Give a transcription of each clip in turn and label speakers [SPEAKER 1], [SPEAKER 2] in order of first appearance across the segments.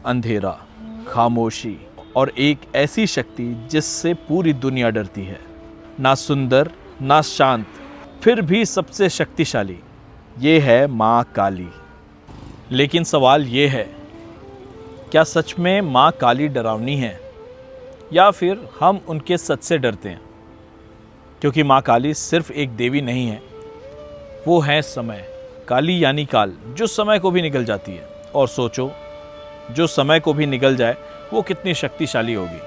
[SPEAKER 1] अंधेरा, खामोशी और एक ऐसी शक्ति जिससे पूरी दुनिया डरती है। ना सुंदर ना शांत, फिर भी सबसे शक्तिशाली, ये है माँ काली। लेकिन सवाल ये है, क्या सच में माँ काली डरावनी है या फिर हम उनके सच से डरते हैं? क्योंकि माँ काली सिर्फ एक देवी नहीं है, वो है समय। काली यानी काल, जो समय को भी निगल जाती है। और सोचो, जो समय को भी निगल जाए वो कितनी शक्तिशाली होगी।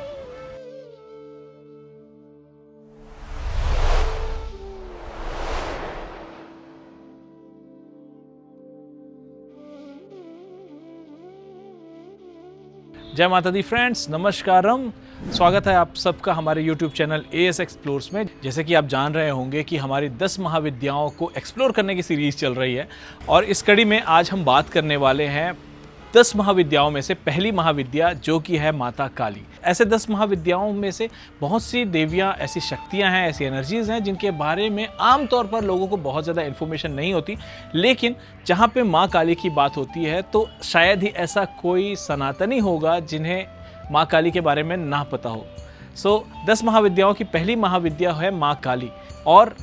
[SPEAKER 1] जय माता दी फ्रेंड्स, नमस्कारम। स्वागत है आप सबका हमारे YouTube चैनल AS एक्सप्लोर्स में। जैसे कि आप जान रहे होंगे कि हमारी 10 महाविद्याओं को एक्सप्लोर करने की सीरीज़ चल रही है और इस कड़ी में आज हम बात करने वाले हैं 10 महाविद्याओं में से पहली महाविद्या, जो कि है माता काली। ऐसे 10 महाविद्याओं में से बहुत सी देवियां, ऐसी शक्तियां हैं, ऐसी एनर्जीज़ हैं जिनके बारे में आमतौर पर लोगों को बहुत ज़्यादा इन्फॉर्मेशन नहीं होती। लेकिन जहाँ पे माँ काली की बात होती है तो शायद ही ऐसा कोई सनातनी होगा जिन्हें माँ काली के बारे में ना पता हो। 10 महाविद्याओं की पहली महाविद्या है माँ काली और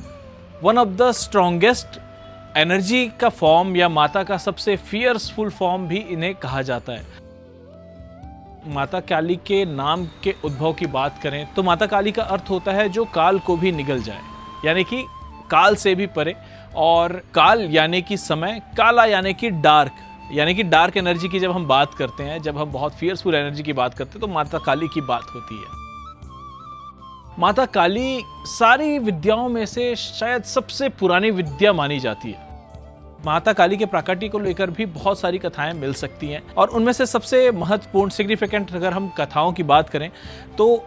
[SPEAKER 1] one of the strongest energy का फॉर्म या माता का सबसे फियर्सफुल फॉर्म भी इन्हें कहा जाता है। माता काली के नाम के उद्भव की बात करें तो माता काली का अर्थ होता है जो काल को भी निगल जाए, यानी कि काल से भी परे। और काल यानी कि समय, काला यानी कि डार्क एनर्जी की जब हम बात करते हैं, जब हम बहुत फियर्सफुल एनर्जी की बात करते हैं तो माता काली की बात होती है। माता काली सारी विद्याओं में से शायद सबसे पुरानी विद्या मानी जाती है। माता काली के प्राकट्य को लेकर भी बहुत सारी कथाएं मिल सकती हैं और उनमें से सबसे महत्वपूर्ण, सिग्निफिकेंट अगर हम कथाओं की बात करें तो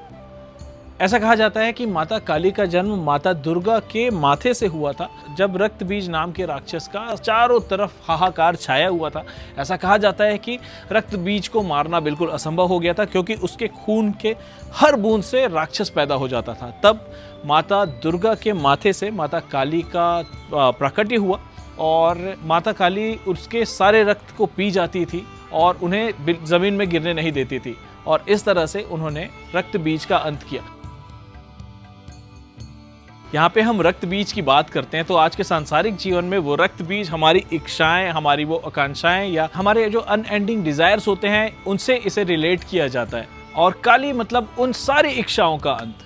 [SPEAKER 1] ऐसा कहा जाता है कि माता काली का जन्म माता दुर्गा के माथे से हुआ था, जब रक्त बीज नाम के राक्षस का चारों तरफ हाहाकार छाया हुआ था। ऐसा कहा जाता है कि रक्त बीज को मारना बिल्कुल असंभव हो गया था, क्योंकि उसके खून के हर बूंद से राक्षस पैदा हो जाता था। तब माता दुर्गा के माथे से माता काली का प्राकट्य हुआ और माता काली उसके सारे रक्त को पी जाती थी और उन्हें जमीन में गिरने नहीं देती थी, और इस तरह से उन्होंने रक्त बीज का अंत किया। यहाँ पे हम रक्त बीज की बात करते हैं तो आज के सांसारिक जीवन में वो रक्त बीज हमारी इच्छाएं, हमारी वो आकांक्षाएं या हमारे जो अनएंडिंग डिजायर्स होते हैं, उनसे इसे रिलेट किया जाता है। और काली मतलब उन सारी इच्छाओं का अंत।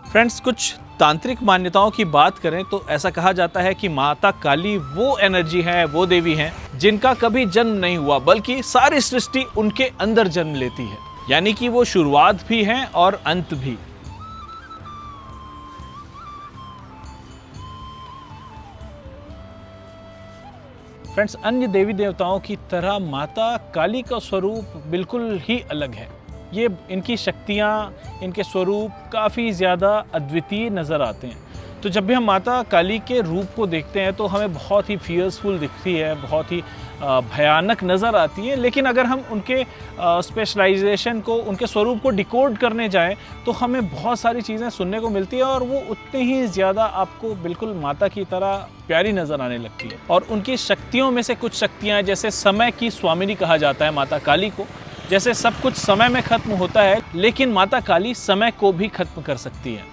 [SPEAKER 1] फ्रेंड्स, कुछ तांत्रिक मान्यताओं की बात करें तो ऐसा कहा जाता है कि माता काली वो एनर्जी है, वो देवी हैं जिनका कभी जन्म नहीं हुआ, बल्कि सारी सृष्टि उनके अंदर जन्म लेती है। यानी कि वो शुरुआत भी हैं और अंत भी। फ्रेंड्स, अन्य देवी देवताओं की तरह माता काली का स्वरूप बिल्कुल ही अलग है। ये इनकी शक्तियाँ, इनके स्वरूप काफ़ी ज़्यादा अद्वितीय नज़र आते हैं। तो जब भी हम माता काली के रूप को देखते हैं तो हमें बहुत ही फियर्सफुल दिखती है, बहुत ही भयानक नज़र आती है। लेकिन अगर हम उनके स्पेशलाइजेशन को, उनके स्वरूप को डिकोड करने जाएं तो हमें बहुत सारी चीज़ें सुनने को मिलती है और वो उतनी ही ज़्यादा आपको बिल्कुल माता की तरह प्यारी नज़र आने लगती है। और उनकी शक्तियों में से कुछ शक्तियाँ, जैसे समय की स्वामिनी कहा जाता है माता काली को। जैसे सब कुछ समय में खत्म होता है, लेकिन माता काली समय को भी खत्म कर सकती है।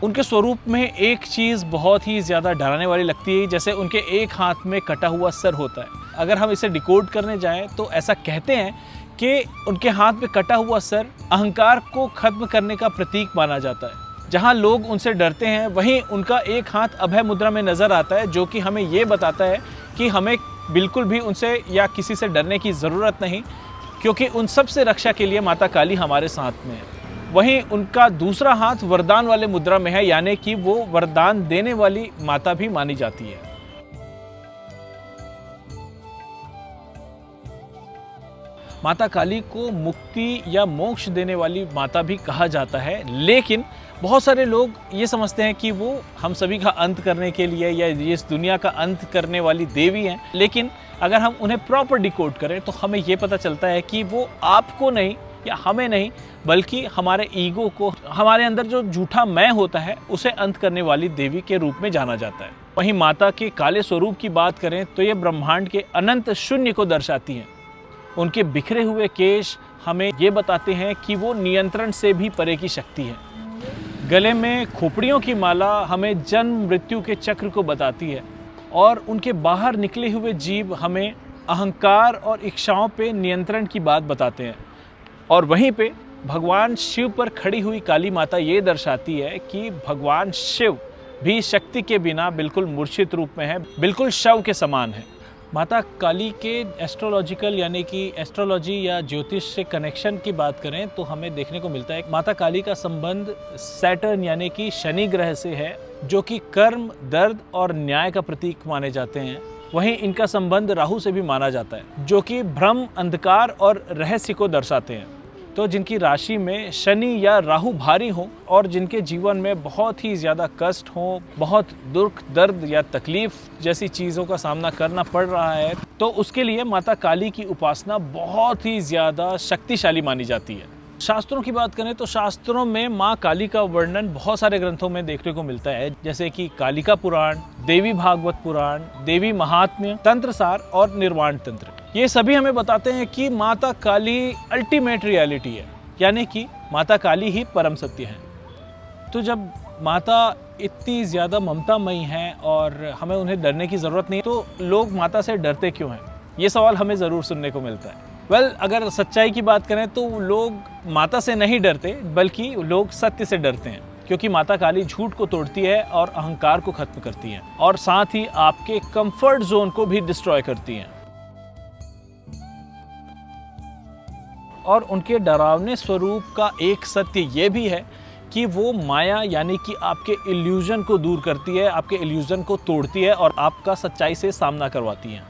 [SPEAKER 1] उनके स्वरूप में एक चीज़ बहुत ही ज़्यादा डराने वाली लगती है, जैसे उनके एक हाथ में कटा हुआ सर होता है। अगर हम इसे डिकोड करने जाएं तो ऐसा कहते हैं कि उनके हाथ में कटा हुआ सर अहंकार को खत्म करने का प्रतीक माना जाता है। जहां लोग उनसे डरते हैं, वहीं उनका एक हाथ अभय मुद्रा में नज़र आता है, जो कि हमें ये बताता है कि हमें बिल्कुल भी उनसे या किसी से डरने की ज़रूरत नहीं, क्योंकि उन सब से रक्षा के लिए माता काली हमारे साथ में है। वहीं उनका दूसरा हाथ वरदान वाले मुद्रा में है, यानी कि वो वरदान देने वाली माता भी मानी जाती है। माता काली को मुक्ति या मोक्ष देने वाली माता भी कहा जाता है, लेकिन बहुत सारे लोग ये समझते हैं कि वो हम सभी का अंत करने के लिए या इस दुनिया का अंत करने वाली देवी हैं। लेकिन अगर हम उन्हें प्रॉपर डिकोड करें तो हमें ये पता चलता है कि वो आपको नहीं या हमें नहीं बल्कि हमारे ईगो को, हमारे अंदर जो झूठा मैं होता है उसे अंत करने वाली देवी के रूप में जाना जाता है। वहीं माता के काले स्वरूप की बात करें तो ये ब्रह्मांड के अनंत शून्य को दर्शाती हैं। उनके बिखरे हुए केश हमें ये बताते हैं कि वो नियंत्रण से भी परे की शक्ति है। गले में खोपड़ियों की माला हमें जन्म मृत्यु के चक्र को बताती है और उनके बाहर निकले हुए जीव हमें अहंकार और इच्छाओं पे नियंत्रण की बात बताते हैं। और वहीं पे भगवान शिव पर खड़ी हुई काली माता ये दर्शाती है कि भगवान शिव भी शक्ति के बिना बिल्कुल मूर्छित रूप में है, बिल्कुल शव के समान है। माता काली के एस्ट्रोलॉजिकल यानी कि एस्ट्रोलॉजी या ज्योतिष से कनेक्शन की बात करें तो हमें देखने को मिलता है माता काली का संबंध सैटर्न यानी कि शनि ग्रह से है, जो कि कर्म, दर्द और न्याय का प्रतीक माने जाते हैं। वहीं इनका संबंध राहु से भी माना जाता है, जो कि भ्रम, अंधकार और रहस्य को दर्शाते हैं। तो जिनकी राशि में शनि या राहु भारी हो और जिनके जीवन में बहुत ही ज़्यादा कष्ट हो, बहुत दुख, दर्द या तकलीफ जैसी चीज़ों का सामना करना पड़ रहा है, तो उसके लिए माता काली की उपासना बहुत ही ज़्यादा शक्तिशाली मानी जाती है। शास्त्रों की बात करें तो शास्त्रों में माँ काली का वर्णन बहुत सारे ग्रंथों में देखने को मिलता है, जैसे कि कालिका पुराण, देवी भागवत पुराण, देवी महात्म्य, तंत्रसार और निर्वाण तंत्र। ये सभी हमें बताते हैं कि माता काली अल्टीमेट रियलिटी है, यानी कि माता काली ही परम सत्य है। तो जब माता इतनी ज़्यादा ममतामयी हैं और हमें उन्हें डरने की ज़रूरत नहीं, तो लोग माता से डरते क्यों हैं? ये सवाल हमें ज़रूर सुनने को मिलता है। अगर सच्चाई की बात करें तो लोग माता से नहीं डरते बल्कि लोग सत्य से डरते हैं, क्योंकि माता काली झूठ को तोड़ती है और अहंकार को खत्म करती है और साथ ही आपके कंफर्ट जोन को भी डिस्ट्रॉय करती हैं। और उनके डरावने स्वरूप का एक सत्य ये भी है कि वो माया यानी कि आपके इल्यूजन को दूर करती है, आपके इल्यूजन को तोड़ती है और आपका सच्चाई से सामना करवाती है।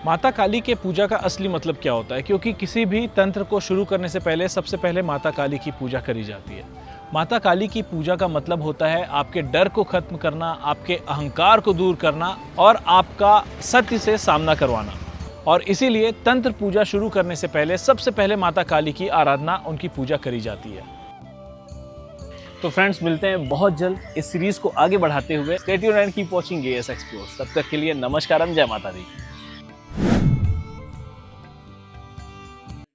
[SPEAKER 1] माता काली के पूजा का असली मतलब क्या होता है? क्योंकि किसी भी तंत्र को शुरू करने से पहले सबसे पहले माता काली की पूजा करी जाती है। माता काली की पूजा का मतलब होता है आपके डर को खत्म करना, आपके अहंकार को दूर करना और आपका सत्य से सामना करवाना। और इसीलिए तंत्र पूजा शुरू करने से पहले सबसे पहले माता काली की आराधना, उनकी पूजा करी जाती है। तो फ्रेंड्स, मिलते हैं बहुत जल्द इस सीरीज को आगे बढ़ाते हुए। Stay tuned and keep watching as explores. तब तक के लिए नमस्कारम, जय माता दी।